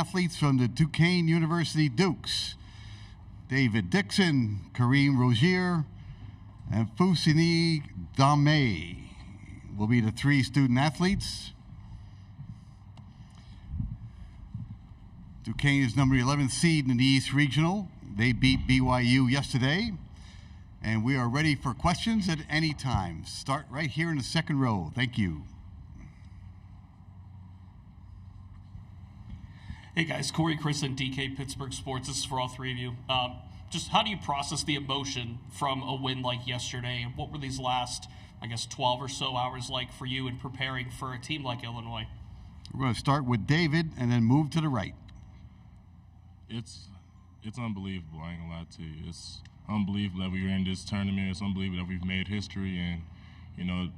athletes from the Duquesne University Dukes. David Dixon, Kareem Rozier, and Fusini Dambrot will be the 3 student athletes. Duquesne is number 11th seed in the East Regional. They beat BYU yesterday. And we are ready for questions at any time. Start right here in the second row. Thank you. Hey guys, Corey, Chris, and DK Pittsburgh Sports. This is for all 3 of you. Just how do you process the emotion from a win like yesterday? And what were these last, 12 or so hours like for you in preparing for a team like Illinois? We're going to start with David and then move to the right. It's unbelievable. I ain't gonna lie to you. It's unbelievable that we were in this tournament. It's unbelievable that we've made history. And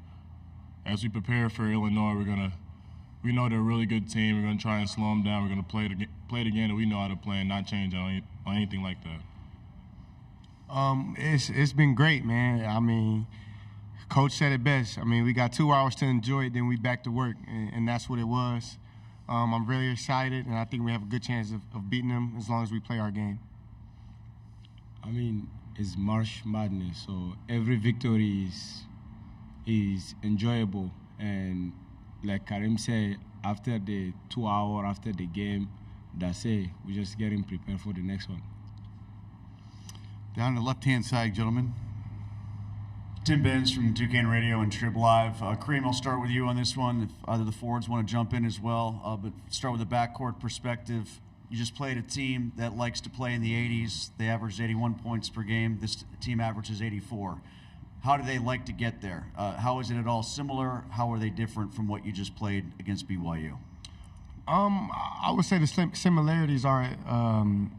as we prepare for Illinois, we know they're a really good team. We're gonna try and slow them down. We're gonna play the game that we know how to play and not change on anything like that. It's been great, man. I mean, Coach said it best. I mean, we got 2 hours to enjoy it, then we back to work, and that's what it was. I'm really excited, and I think we have a good chance of beating them as long as we play our game. I mean, it's March Madness, so every victory is enjoyable. And like Karim said, after the 2 hour after the game, that's it. We're just getting prepared for the next one. Down the left-hand side, gentlemen. Tim Benz from Duquesne Radio and Trib Live. Kareem, I'll start with you on this one. If either the forwards want to jump in as well, but start with the backcourt perspective. You just played a team that likes to play in the 80s. They averaged 81 points per game. This team averages 84. How do they like to get there? How is it at all similar? How are they different from what you just played against BYU? I would say the similarities are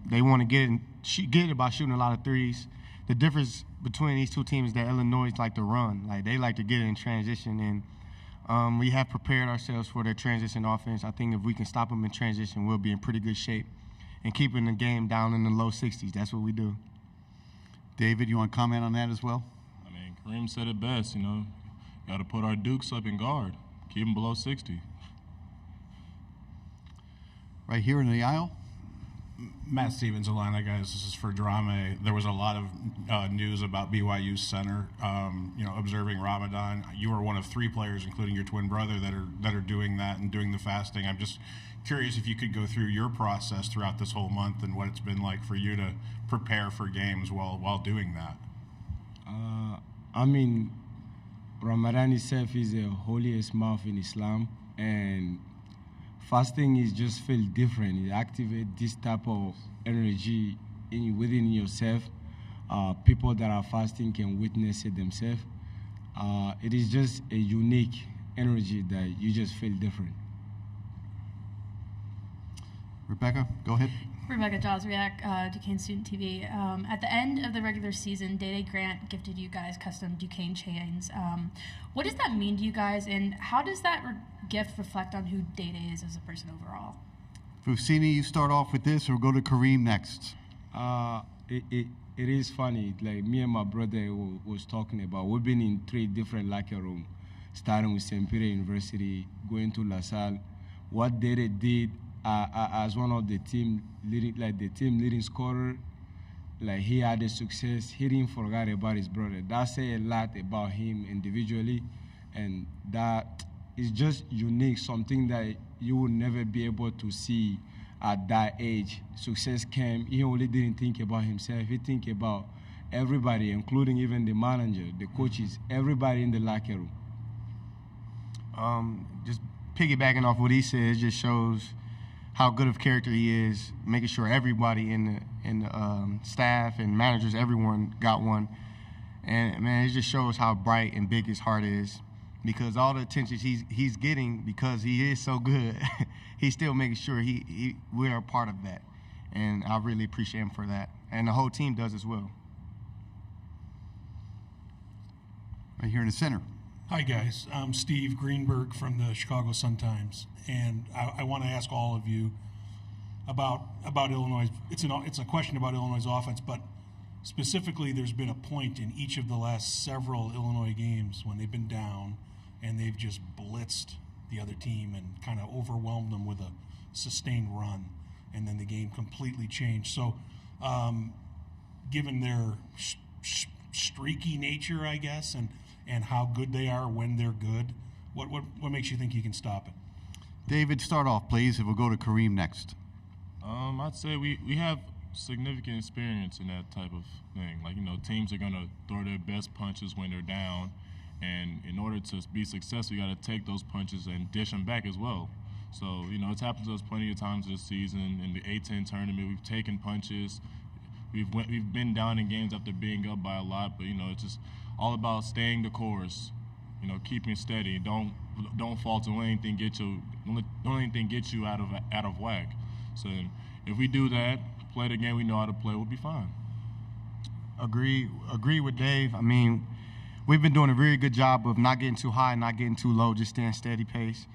they want to get it by shooting a lot of threes. The difference between these 2 teams is that Illinois like to run. Like, they like to get it in transition, and we have prepared ourselves for their transition offense. I think if we can stop them in transition, we'll be in pretty good shape. And keeping the game down in the low 60s, that's what we do. David, you want to comment on that as well? I mean, Kareem said it best, got to put our Dukes up in guard, keep them below 60. Right here in the aisle. Matt Stevens, Illini guys. This is for Drame. There was a lot of news about BYU's center. Observing Ramadan. You are one of 3 players, including your twin brother, that are doing that and doing the fasting. I'm just curious if you could go through your process throughout this whole month and what it's been like for you to prepare for games while doing that. I mean, Ramadan itself is the holiest month in Islam, and fasting is just feel different. It activates this type of energy within yourself. People that are fasting can witness it themselves. It is just a unique energy that you just feel different. Rebecca, go ahead. Rebecca Joswiak, Duquesne Student TV. At the end of the regular season, Day Grant gifted you guys custom Duquesne chains. What does that mean to you guys, and how does that gift reflect on who Day is as a person overall? Fusini, you start off with this, or go to Kareem next. It is funny. Like, me and my brother was talking about, we've been in 3 different locker rooms, starting with St. Peter University, going to La Salle. What Day did as one of the team leading scorer, like, he had a success. He didn't forget about his brother. That says a lot about him individually, and that is just unique, something that you will never be able to see at that age. Success came. He only didn't think about himself. He think about everybody, including even the manager, the coaches, everybody in the locker room. Just piggybacking off what he said, it just shows how good of character he is, making sure everybody in the staff and managers, everyone got one. And, man, it just shows how bright and big his heart is, because all the attention he's getting, because he is so good, he's still making sure we're a part of that. And I really appreciate him for that. And the whole team does as well. Right here in the center. Hi, guys. I'm Steve Greenberg from the Chicago Sun-Times, and I want to ask all of you about Illinois. It's a question about Illinois' offense, but specifically, there's been a point in each of the last several Illinois games when they've been down and they've just blitzed the other team and kind of overwhelmed them with a sustained run. and then the game completely changed. So, given their streaky nature, I guess, and how good they are when they're good, what makes you think you can stop it? David, start off, please, and we'll go to Kareem next. I'd say we have significant experience in that type of thing. Like, teams are going to throw their best punches when they're down, and in order to be successful, you got to take those punches and dish them back as well. So, it's happened to us plenty of times this season. In the A-10 tournament, we've taken punches. We've been down in games after being up by a lot, but, it's just all about staying the course, keeping steady. Don't falter. Don't let anything get you out of whack. So if we do that, play the game we know how to play, we'll be fine. Agree with Dave. I mean, we've been doing a very good job of not getting too high, not getting too low, just staying steady pace.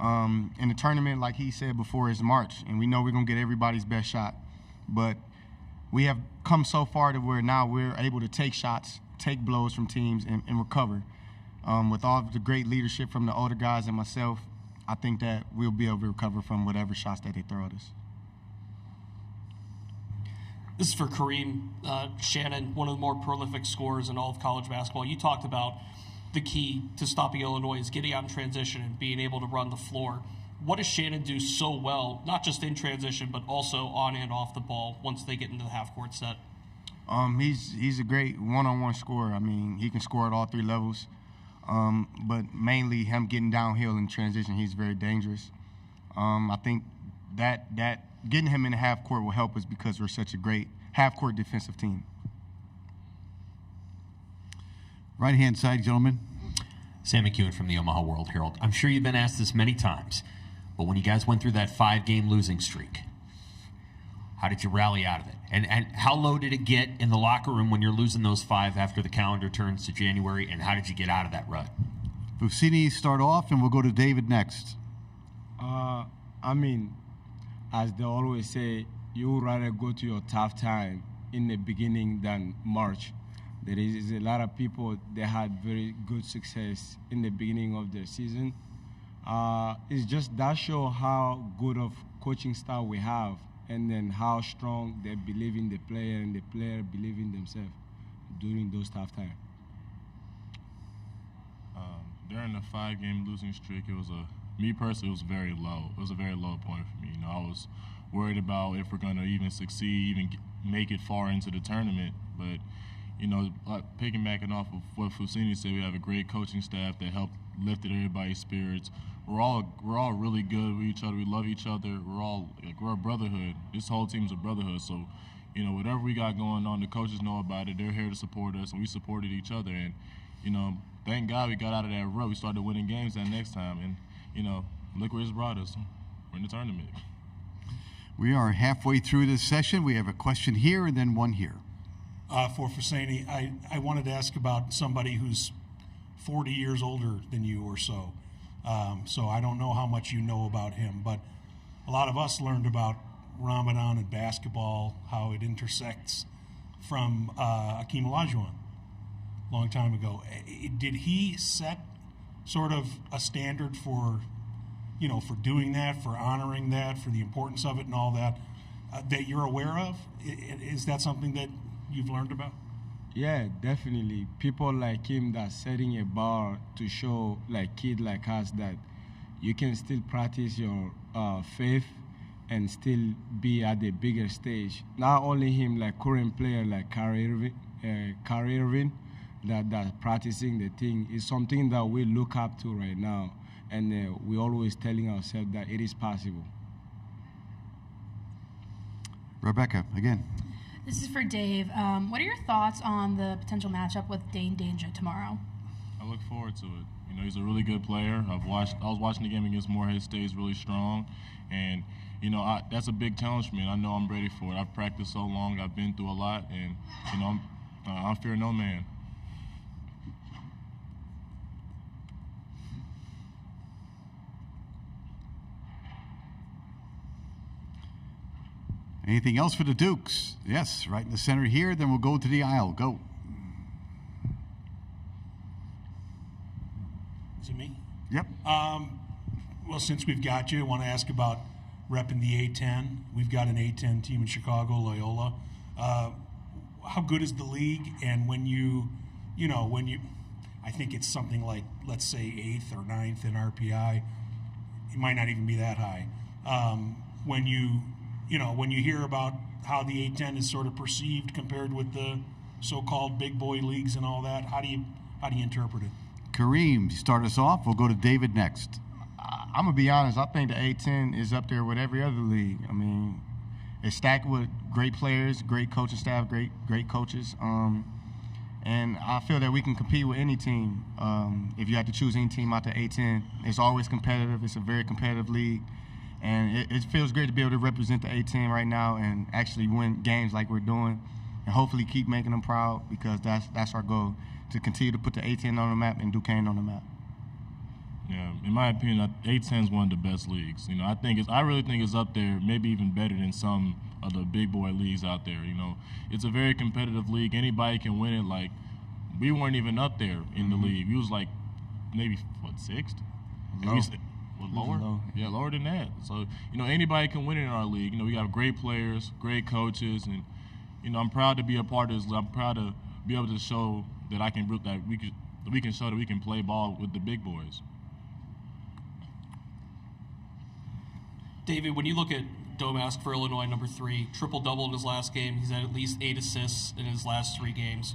In the tournament, like he said before, is March, and we know we're going to get everybody's best shot. But we have come so far to where now we're able to take shots, take blows from teams, and recover. With all the great leadership from the older guys and myself, I think that we'll be able to recover from whatever shots that they throw at us. This is for Kareem. Shannon, one of the more prolific scorers in all of college basketball. You talked about the key to stopping Illinois is getting out in transition and being able to run the floor. What does Shannon do so well, not just in transition, but also on and off the ball once they get into the half-court set? He's a great one-on-one scorer. I mean, he can score at all three levels, but mainly him getting downhill in transition, he's very dangerous. I think that getting him in the half-court will help us because we're such a great half-court defensive team. Right-hand side, gentlemen. Sam McEwen from the Omaha World Herald. I'm sure you've been asked this many times, but when you guys went through that 5-game losing streak, how did you rally out of it? And how low did it get in the locker room when you're losing those 5 after the calendar turns to January, and how did you get out of that rut? Fusini start off, and we'll go to David next. I mean, as they always say, you would rather go to your tough time in the beginning than March. There is a lot of people that had very good success in the beginning of their season. It's just that show how good of coaching style we have, and then how strong they believe in the player and the player believe in themselves during those tough times. During the 5-game losing streak, me personally, it was very low. It was a very low point for me. I was worried about if we're going to even succeed, even make it far into the tournament. But, piggybacking off of what Fusini said, we have a great coaching staff that helped lifted everybody's spirits. We're all really good with each other. We love each other. We're a brotherhood. This whole team's a brotherhood. So, whatever we got going on, the coaches know about it. They're here to support us, and we supported each other. And, thank God we got out of that rut. We started winning games that next time. And, look where it's brought us. We're in the tournament. We are halfway through this session. We have a question here and then one here. For Fusini, I wanted to ask about somebody who's 40 years older than you or so. So I don't know how much you know about him, but a lot of us learned about Ramadan and basketball, how it intersects from Akeem Olajuwon a long time ago. Did he set sort of a standard for doing that, for honoring that, for the importance of it and all that, that you're aware of? Is that something that you've learned about? Yeah, definitely. People like him that's setting a bar to show like kids like us that you can still practice your faith and still be at the bigger stage. Not only him, like current player like Kyrie Irving, that practicing the thing is something that we look up to right now, and we always telling ourselves that it is possible. Rebecca, again. This is for Dave. What are your thoughts on the potential matchup with Dane Danger tomorrow? I look forward to it. He's a really good player. I was watching the game against Morehead State. He's really strong, and that's a big challenge for me. And I know I'm ready for it. I've practiced so long. I've been through a lot, and I fear no man. Anything else for the Dukes? Yes, right in the center here. Then we'll go to the aisle. Go. Is it me? Yep. Well, since we've got you, I want to ask about repping the A10. We've got an A10 team in Chicago, Loyola. How good is the league? And when I think it's something like, let's say, 8th or 9th in RPI. It might not even be that high. When you hear about how the A10 is sort of perceived compared with the so-called big boy leagues and all that, how do you interpret it? Kareem, start us off. We'll go to David next. I'm going to be honest. I think the A10 is up there with every other league. I mean, it's stacked with great players, great coaching staff, great coaches. And I feel that we can compete with any team. If you have to choose any team out the A10, it's always competitive. It's a very competitive league. And it feels great to be able to represent the A10 right now and actually win games like we're doing and hopefully keep making them proud, because that's our goal, to continue to put the A10 on the map and Duquesne on the map. Yeah, in my opinion, A10 is one of the best leagues. I really think it's up there, maybe even better than some of the big boy leagues out there. It's a very competitive league. Anybody can win it. Like, we weren't even up there in the league. We was like maybe sixth. Low. Lower? Low. Yeah, lower than that. So anybody can win it in our league. We have great players, great coaches, and I'm proud to be a part of this. I'm proud to be able to show that we can show that we can play ball with the big boys. David, when you look at Domask for Illinois, number 3, triple-double in his last game. He's had at least 8 assists in his last 3 games.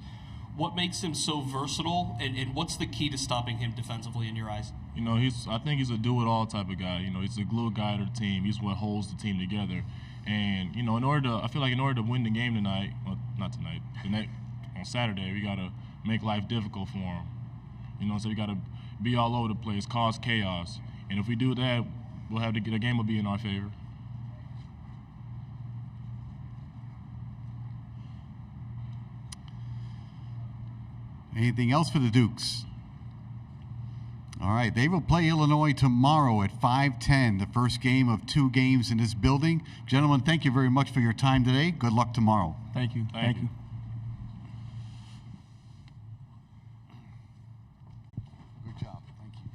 What makes him so versatile, and what's the key to stopping him defensively in your eyes? I think he's a do-it-all type of guy. He's a glue guy to the team. He's what holds the team together. And, I feel like in order to win the game tonight, well, not tonight, on Saturday, we got to make life difficult for him. So we got to be all over the place, cause chaos. And if we do that, the game will be in our favor. Anything else for the Dukes? All right, they will play Illinois tomorrow at 5:10, the first game of 2 games in this building. Gentlemen, thank you very much for your time today. Good luck tomorrow. Thank you. Thank you. Good job. Thank you.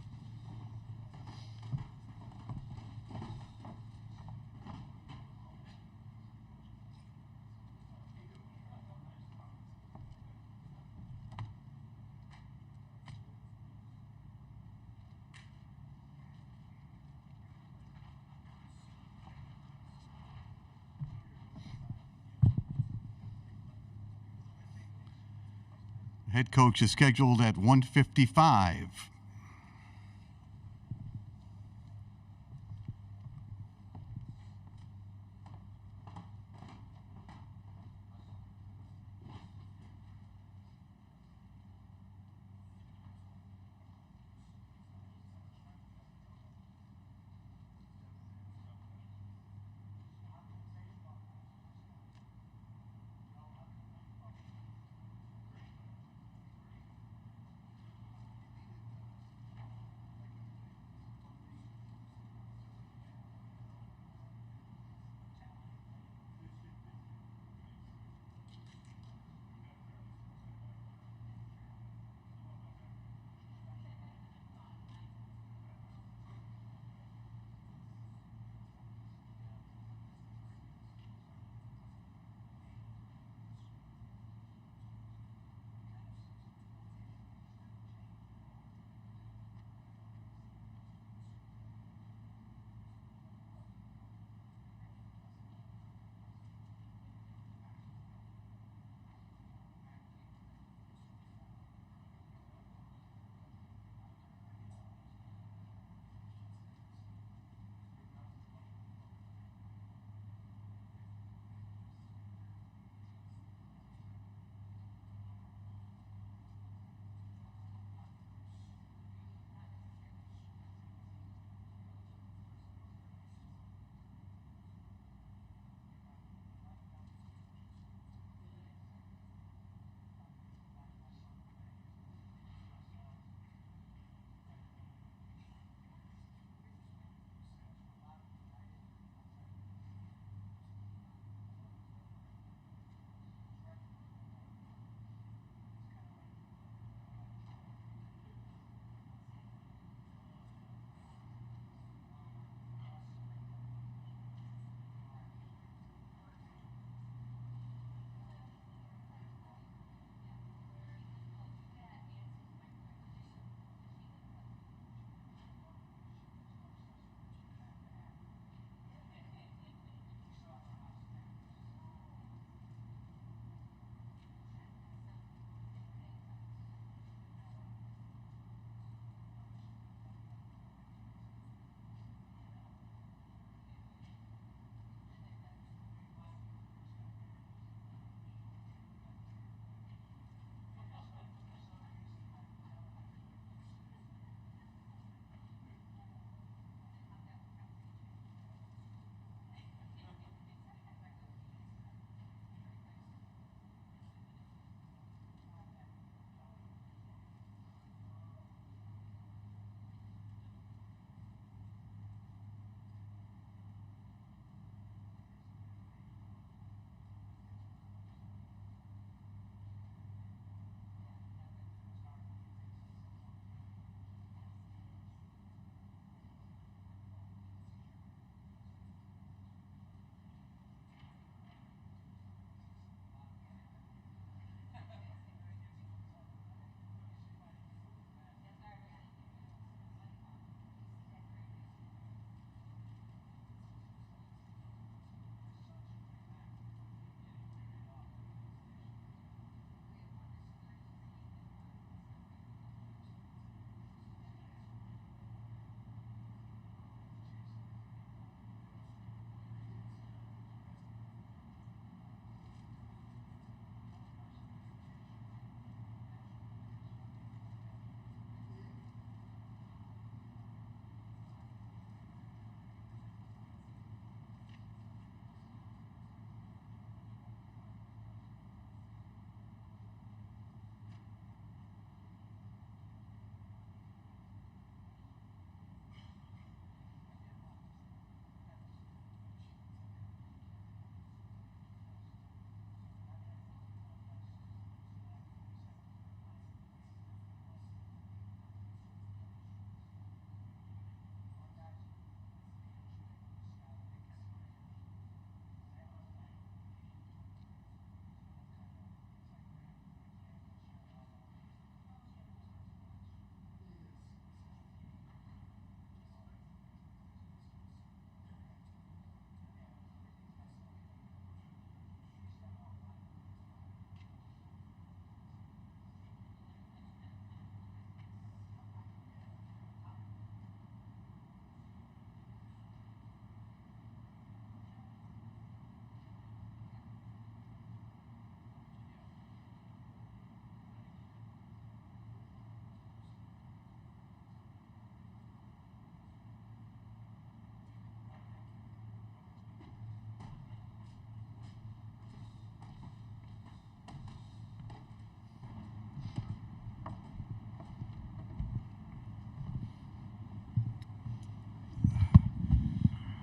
Head coach is scheduled at 1:55.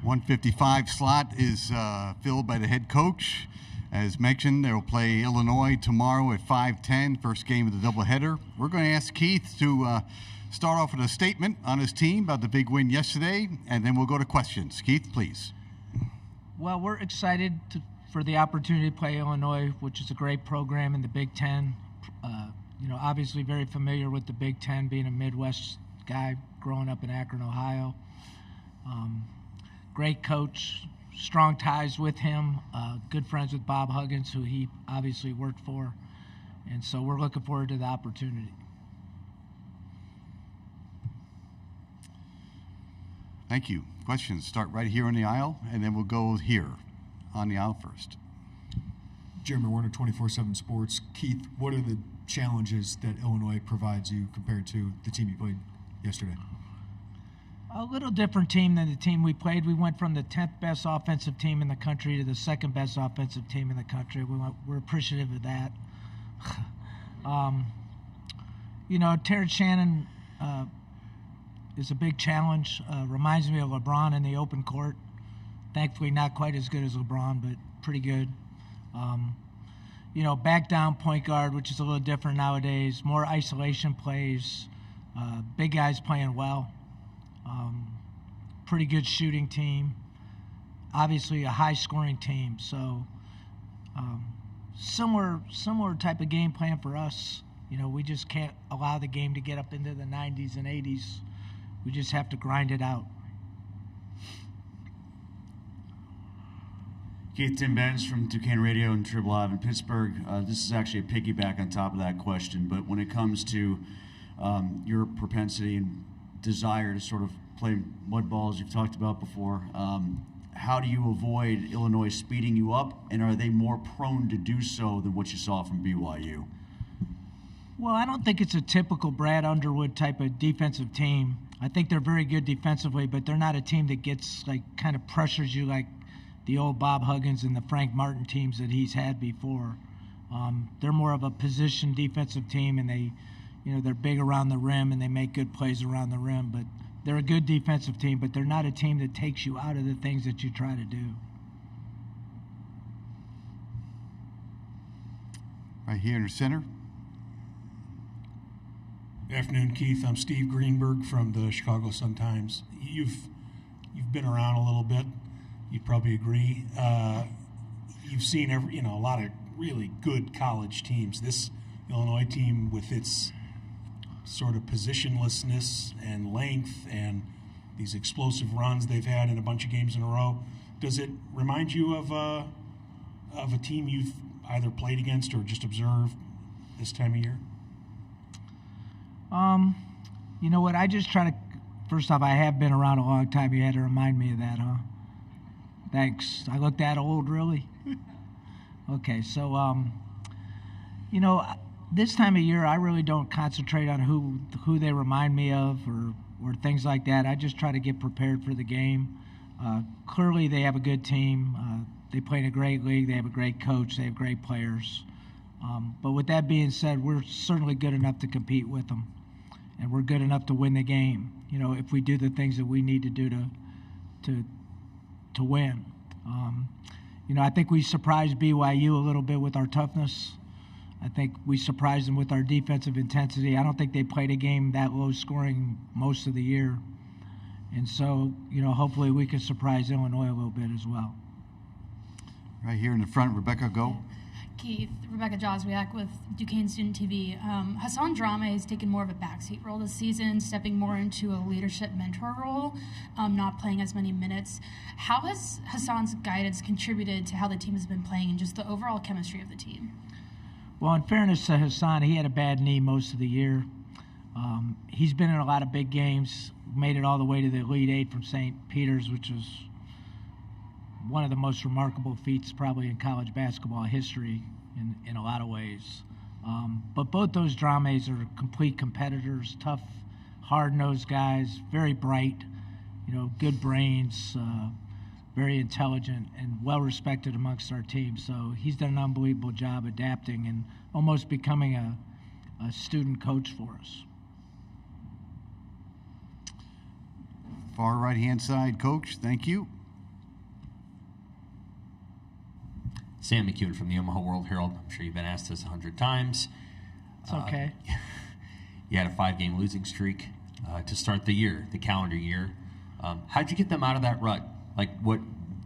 155 slot is filled by the head coach. As mentioned, they'll play Illinois tomorrow at 5:10, first game of the doubleheader. We're going to ask Keith to start off with a statement on his team about the big win yesterday, and then we'll go to questions. Keith, please. Well, we're excited for the opportunity to play Illinois, which is a great program in the Big Ten. Obviously very familiar with the Big Ten, being a Midwest guy growing up in Akron, Ohio. Great coach, strong ties with him, good friends with Bob Huggins, who he obviously worked for. And so we're looking forward to the opportunity. Thank you. Questions start right here on the aisle, and then we'll go here on the aisle first. Jeremy Warner, 24/7 Sports. Keith, what are the challenges that Illinois provides you compared to the team you played yesterday? A little different team than the team we played. We went from the 10th best offensive team in the country to the second best offensive team in the country. We're appreciative of that. Terrence Shannon is a big challenge. Reminds me of LeBron in the open court. Thankfully, not quite as good as LeBron, but pretty good. Back down point guard, which is a little different nowadays. More isolation plays. Big guys playing well. Pretty good shooting team. Obviously, a high-scoring team. So, similar type of game plan for us. We just can't allow the game to get up into the 90s and 80s. We just have to grind it out. Keith, Tim Benz from Duquesne Radio and Trib Live in Pittsburgh. This is actually a piggyback on top of that question, but when it comes to your propensity and desire to sort of play mud balls you've talked about before, how do you avoid Illinois speeding you up, and are they more prone to do so than what you saw from BYU? Well, I don't think it's a typical Brad Underwood type of defensive team. I think they're very good defensively, but they're not a team that gets kind of pressures you like the old Bob Huggins and the Frank Martin teams that he's had before. They're more of a position defensive team, and they're big around the rim and they make good plays around the rim. But they're a good defensive team, but they're not a team that takes you out of the things that you try to do. Right here in the center. Good afternoon, Keith. I'm Steve Greenberg from the Chicago Sun-Times. You've been around a little bit. You'd probably agree. You've seen a lot of really good college teams. This Illinois team, with its sort of positionlessness and length and these explosive runs they've had in a bunch of games in a row, does it remind you of a team you've either played against or just observed this time of year? You know what? I just try to. First off, I have been around a long time. You had to remind me of that, huh? Thanks. I look that old, really? Okay, so, this time of year, I really don't concentrate on who they remind me of or things like that. I just try to get prepared for the game. Clearly, they have a good team. They play in a great league. They have a great coach. They have great players. But with that being said, we're certainly good enough to compete with them, and we're good enough to win the game. If we do the things that we need to do to win. I think we surprised BYU a little bit with our toughness. I think we surprised them with our defensive intensity. I don't think they played a game that low scoring most of the year. And so, hopefully we can surprise Illinois a little bit as well. Right here in the front, Rebecca, go. Keith, Rebecca Joswiak with Duquesne Student TV. Hassan Drame has taken more of a backseat role this season, stepping more into a leadership mentor role, not playing as many minutes. How has Hassan's guidance contributed to how the team has been playing and just the overall chemistry of the team? Well, in fairness to Hassan, he had a bad knee most of the year. He's been in a lot of big games, made it all the way to the Elite Eight from St. Peter's, which was one of the most remarkable feats probably in college basketball history in a lot of ways. But both those Drames are complete competitors, tough, hard-nosed guys, very bright, good brains, very intelligent, and well-respected amongst our team. So he's done an unbelievable job adapting and almost becoming a student coach for us. Far right-hand side, Coach, thank you. Sam McEwen from the Omaha World Herald. I'm sure you've been asked this 100 times. It's okay. You had a 5-game losing streak to start the year, the calendar year. How'd you get them out of that rut? Like, what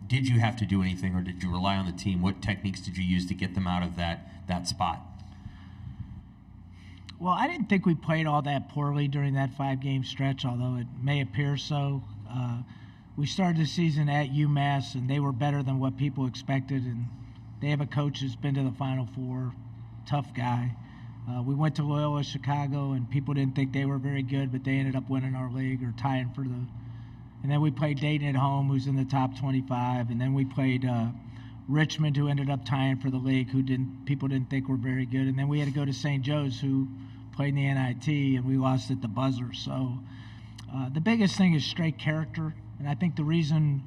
did you have to do anything, or did you rely on the team? What techniques did you use to get them out of that spot? Well, I didn't think we played all that poorly during that 5-game stretch, although it may appear so. We started the season at UMass, and they were better than what people expected, and they have a coach who's been to the Final Four, tough guy. We went to Loyola Chicago, and people didn't think they were very good, but they ended up winning our league or tying for the. And then we played Dayton at home, who's in the top 25, and then we played Richmond, who ended up tying for the league, who people didn't think were very good, and then we had to go to St. Joe's, who played in the NIT, and we lost at the buzzer. So the biggest thing is straight character, and I think the reason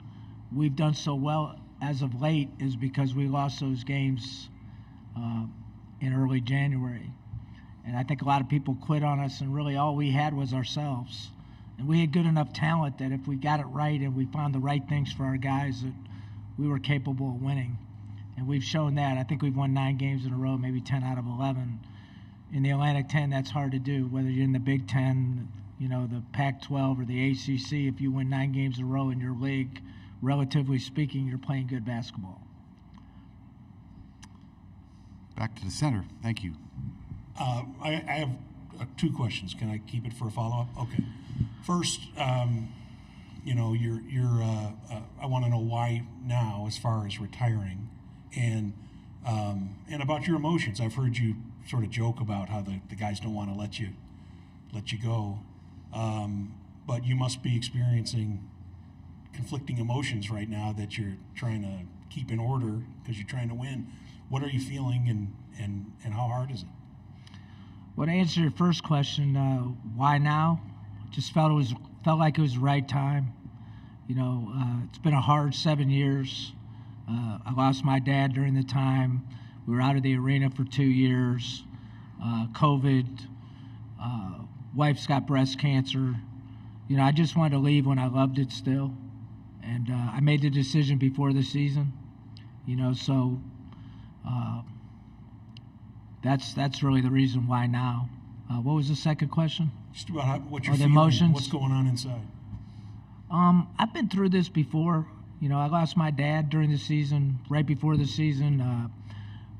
we've done so well as of late is because we lost those games in early January. And I think a lot of people quit on us, and really all we had was ourselves. And we had good enough talent that if we got it right and we found the right things for our guys, that we were capable of winning. And we've shown that. I think we've won 9 games in a row, maybe 10 out of 11. In the Atlantic 10, that's hard to do, whether you're in the Big Ten, the Pac-12 or the ACC. If you win 9 games in a row in your league, relatively speaking, you're playing good basketball. Back to the center. Thank you. I have 2 questions. Can I keep it for a follow-up? Okay. First, I want to know why now, as far as retiring, and about your emotions. I've heard you sort of joke about how the guys don't want to let you go, but you must be experiencing conflicting emotions right now that you're trying to keep in order because you're trying to win. What are you feeling, and how hard is it? Well, to answer your first question, why now? Just felt like it was the right time. It's been a hard 7 years. I lost my dad during the time. We were out of the arena for 2 years. COVID. Wife's got breast cancer. I just wanted to leave when I loved it still. And I made the decision before the season. So that's really the reason why now. What was the second question? Just about what you're the feeling, emotions? what's going on inside. I've been through this before. I lost my dad during the season, right before the season.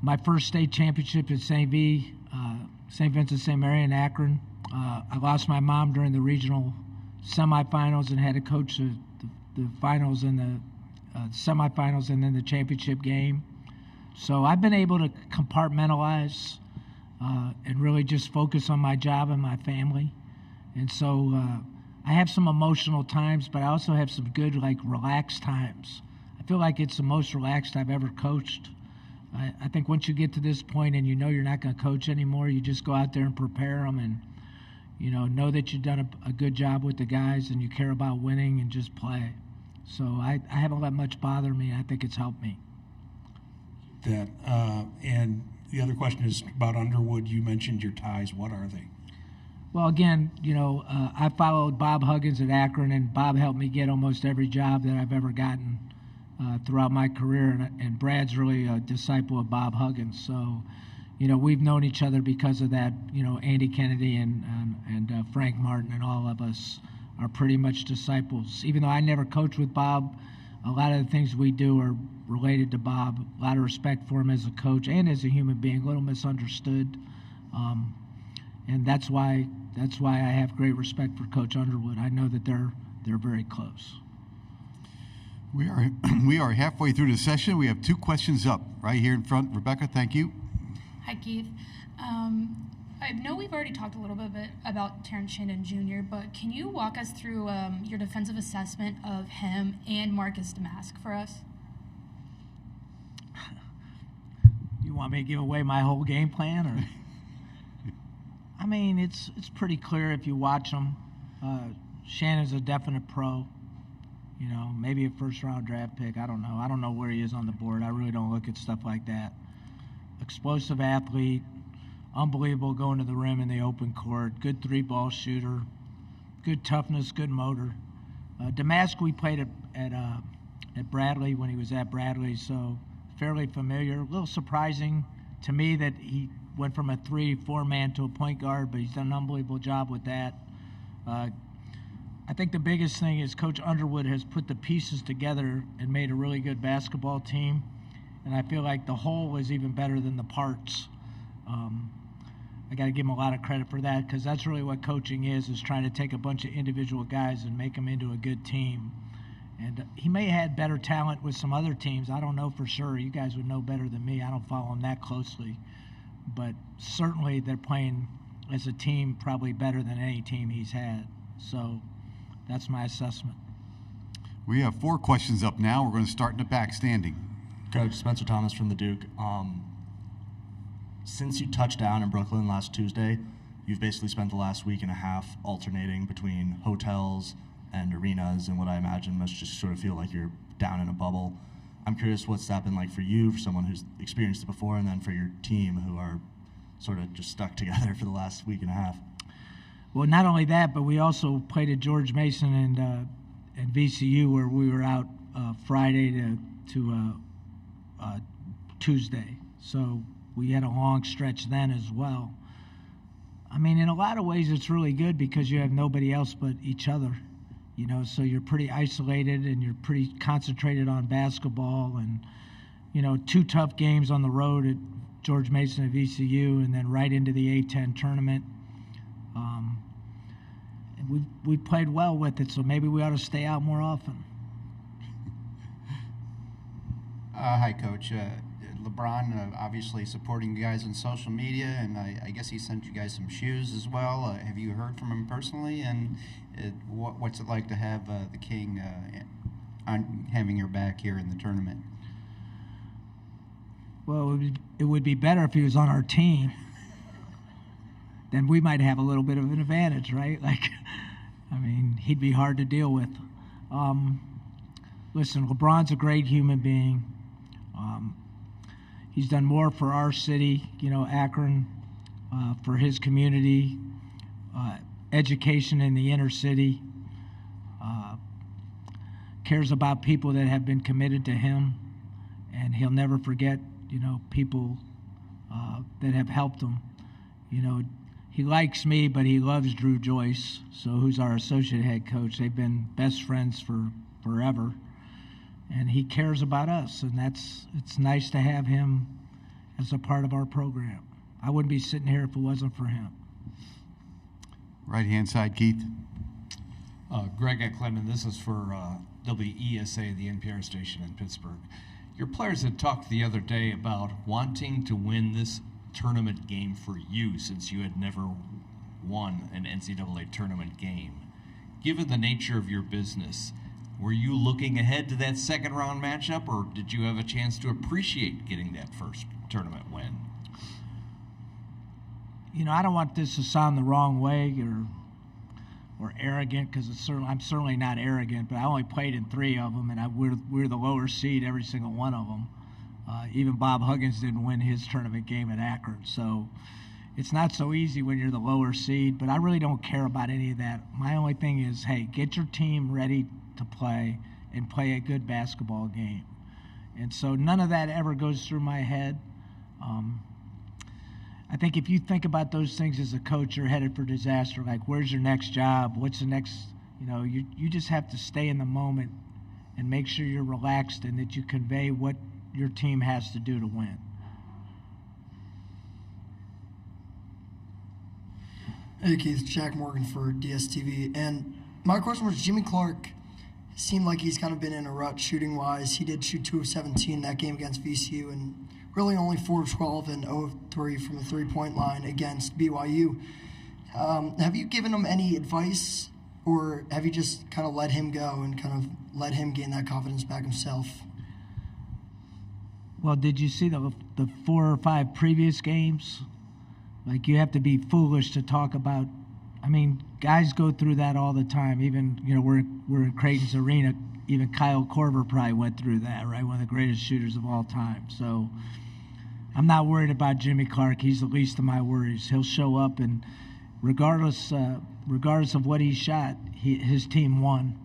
My first state championship at St. Vincent St. Mary in Akron. I lost my mom during the regional semifinals and had to coach the finals and the semifinals and then the championship game. So I've been able to compartmentalize and really just focus on my job and my family. And so I have some emotional times, but I also have some good, relaxed times. I feel like it's the most relaxed I've ever coached. I think once you get to this point and you're not going to coach anymore, you just go out there and prepare them and, know that you've done a good job with the guys and you care about winning and just play. So I haven't let much bother me. I think it's helped me. And the other question is about Underwood. You mentioned your ties. What are they? Well, again, I followed Bob Huggins at Akron, and Bob helped me get almost every job that I've ever gotten throughout my career. And Brad's really a disciple of Bob Huggins. So, we've known each other because of that. Andy Kennedy and Frank Martin and all of us are pretty much disciples. Even though I never coached with Bob, a lot of the things we do are related to Bob. A lot of respect for him as a coach and as a human being. A little misunderstood, and that's why I have great respect for Coach Underwood. I know that they're very close. We are halfway through the session. We have 2 questions up right here in front. Rebecca, thank you. Hi, Keith. I know we've already talked a little bit about Terrence Shannon Jr., but can you walk us through your defensive assessment of him and Marcus Damask for us? You want me to give away my whole game plan, or? I mean, it's pretty clear if you watch him. Shannon's a definite pro. Maybe a first-round draft pick. I don't know. I don't know where he is on the board. I really don't look at stuff like that. Explosive athlete, unbelievable going to the rim in the open court, good 3-ball shooter, good toughness, good motor. Damask we played at Bradley when he was at Bradley, so fairly familiar. A little surprising to me that he went from a 3-4 man to a point guard, but he's done an unbelievable job with that. I think the biggest thing is Coach Underwood has put the pieces together and made a really good basketball team, and I feel like the whole is even better than the parts. I got to give him a lot of credit for that, because that's really what coaching is trying to take a bunch of individual guys and make them into a good team. And he may have had better talent with some other teams. I don't know for sure. You guys would know better than me. I don't follow him that closely. But certainly they're playing as a team probably better than any team he's had. So that's my assessment. We have 4 questions up now. We're going to start in the back standing. Coach Spencer Thomas from the Duke. Since you touched down in Brooklyn last Tuesday, you've basically spent the last week and a half alternating between hotels and arenas, and what I imagine must just sort of feel like you're down in a bubble. I'm curious what's that been like for you, for someone who's experienced it before, and then for your team who are sort of just stuck together for the last week and a half. Well, not only that, but we also played at George Mason and VCU, where we were out Friday to Tuesday. So we had a long stretch then as well. I mean, in a lot of ways, it's really good because you have nobody else but each other. You know, so you're pretty isolated and you're pretty concentrated on basketball, and, 2 tough games on the road at George Mason and VCU, and then right into the A-10 tournament. And we played well with it, so maybe we ought to stay out more often. Hi, Coach. LeBron obviously supporting you guys on social media, and I guess he sent you guys some shoes as well. Have you heard from him personally? And what's it like to have the King on having your back here in the tournament? Well, it would be better if he was on our team. Then we might have a little bit of an advantage, right? He'd be hard to deal with. Listen, LeBron's a great human being. He's done more for our city, Akron, for his community, education in the inner city, cares about people that have been committed to him, and he'll never forget, people that have helped him. He likes me, but he loves Drew Joyce, who's our associate head coach. They've been best friends for forever. And he cares about us, and it's nice to have him as a part of our program. I wouldn't be sitting here if it wasn't for him. Right-hand side, Keith. Greg at Clinton. This is for WESA, the NPR station in Pittsburgh. Your players had talked the other day about wanting to win this tournament game for you, since you had never won an NCAA tournament game. Given the nature of your business, were you looking ahead to that second round matchup, or did you have a chance to appreciate getting that first tournament win? I don't want this to sound the wrong way or arrogant, because I'm certainly not arrogant, but I only played in 3 of them, and we're the lower seed every single one of them. Even Bob Huggins didn't win his tournament game at Akron, so it's not so easy when you're the lower seed, but I really don't care about any of that. My only thing is, hey, get your team ready to play and play a good basketball game. And so none of that ever goes through my head. I think if you think about those things as a coach, you're headed for disaster. Like, where's your next job? What's the next, you just have to stay in the moment and make sure you're relaxed and that you convey what your team has to do to win. Hey Keith, Jack Morgan for DSTV. And my question was, Jimmy Clark seemed like he's kind of been in a rut shooting-wise. He did shoot 2 of 17 that game against VCU, and really only 4 of 12 and 0 of 3 from the three-point line against BYU. Have you given him any advice, or have you just kind of let him go and kind of let him gain that confidence back himself? Well, did you see the 4 or 5 previous games? Like, you have to be foolish to talk about. I mean, guys go through that all the time. Even, we're in Creighton's arena. Even Kyle Korver probably went through that, right? One of the greatest shooters of all time. So I'm not worried about Jimmy Clark. He's the least of my worries. He'll show up, and regardless of what he shot, his team won.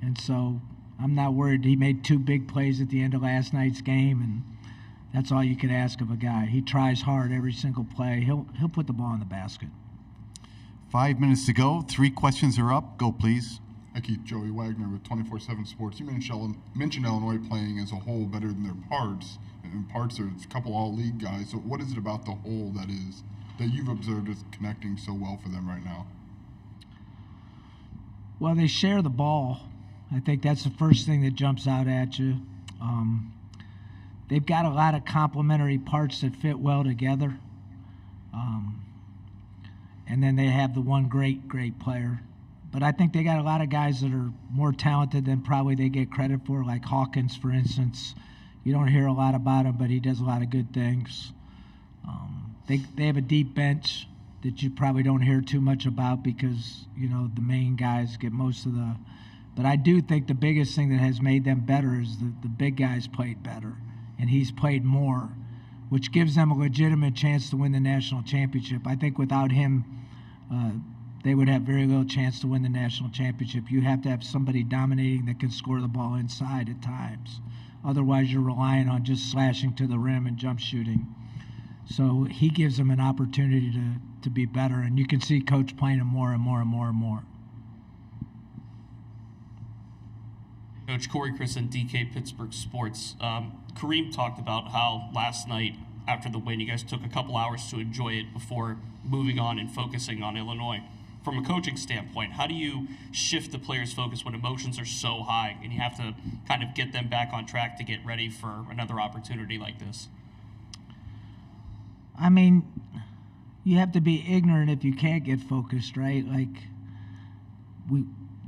And so I'm not worried. He made 2 big plays at the end of last night's game, and that's all you can ask of a guy. He tries hard every single play. He'll put the ball in the basket. 5 minutes to go. 3 questions are up. Go, please. Hi, Keith. Joey Wagner with 24/7 Sports. You mentioned Illinois playing as a whole better than their parts. And parts are a couple all-league guys. So what is it about the whole that you've observed is connecting so well for them right now? Well, they share the ball. I think that's the first thing that jumps out at you. They've got a lot of complementary parts that fit well together. And then they have the one great player. But I think they got a lot of guys that are more talented than probably they get credit for, like Hawkins, for instance. You don't hear a lot about him, but he does a lot of good things. They have a deep bench that you probably don't hear too much about because, the main guys get most of the – but I do think the biggest thing that has made them better is the big guys played better, and he's played more, which gives them a legitimate chance to win the national championship. I think without him, they would have very little chance to win the national championship. You have to have somebody dominating that can score the ball inside at times. Otherwise, you're relying on just slashing to the rim and jump shooting. So he gives them an opportunity to be better, and you can see Coach playing him more and more and more and more. Coach Corey Christen, DK Pittsburgh Sports. Kareem talked about how last night after the win, you guys took a couple hours to enjoy it before moving on and focusing on Illinois. From a coaching standpoint, how do you shift the players' focus when emotions are so high and you have to kind of get them back on track to get ready for another opportunity like this? I mean, you have to be ignorant if you can't get focused, right? Like,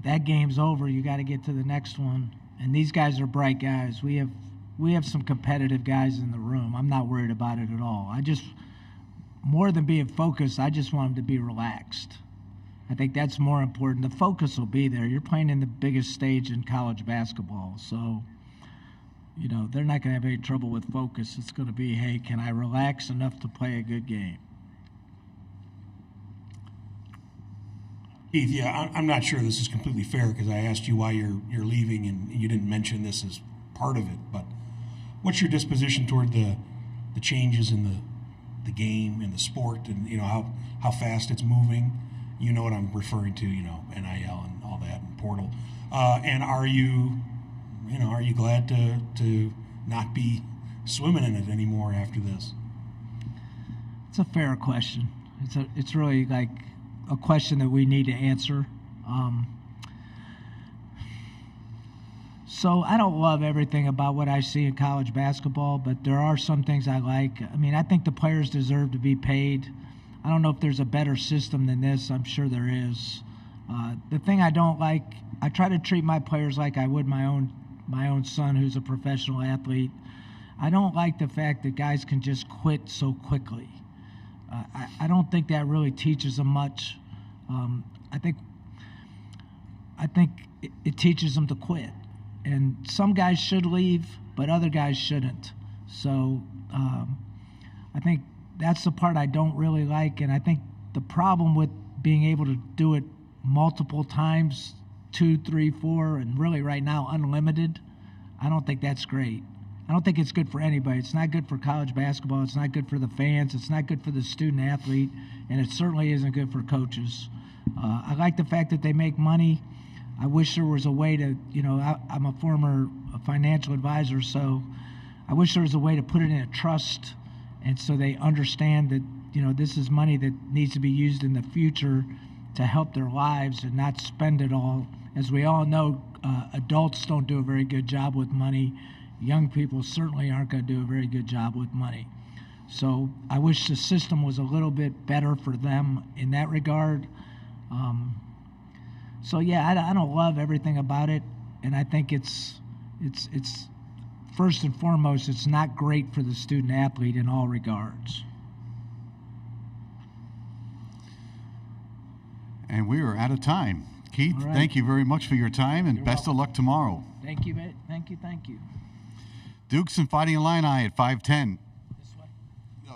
that game's over. You got to get to the next one. And these guys are bright guys. We have some competitive guys in the room. I'm not worried about it at all. More than being focused, I just want them to be relaxed. I think that's more important. The focus will be there. You're playing in the biggest stage in college basketball. So, they're not going to have any trouble with focus. It's going to be, hey, can I relax enough to play a good game? Keith, yeah, I'm not sure this is completely fair because I asked you why you're leaving and you didn't mention this as part of it. But what's your disposition toward the changes in the game and the sport and how fast it's moving? You know what I'm referring to, NIL and all that and portal. And are you glad to not be swimming in it anymore after this? It's a fair question. It's really like a question that we need to answer. So I don't love everything about what I see in college basketball, but there are some things I like. I mean, I think the players deserve to be paid. I don't know if there's a better system than this. I'm sure there is. The thing I don't like, I try to treat my players like I would my own son who's a professional athlete. I don't like the fact that guys can just quit so quickly. I don't think that really teaches them much. I think it teaches them to quit. And some guys should leave, but other guys shouldn't. So I think that's the part I don't really like. And I think the problem with being able to do it multiple times, 2, 3, 4, and really right now unlimited, I don't think that's great. I don't think it's good for anybody. It's not good for college basketball. It's not good for the fans. It's not good for the student athlete. And it certainly isn't good for coaches. I like the fact that they make money. I wish there was a way to, I'm a former financial advisor, so I wish there was a way to put it in a trust and so they understand that, this is money that needs to be used in the future to help their lives and not spend it all. As we all know, adults don't do a very good job with money. Young people certainly aren't going to do a very good job with money. So I wish the system was a little bit better for them in that regard. So yeah, I don't love everything about it, and I think it's first and foremost, it's not great for the student athlete in all regards. And we are out of time. Keith, All right. Thank you very much for your time, and best of luck tomorrow. Thank you, mate. Thank you. Dukes and Fighting Illini at 5:10.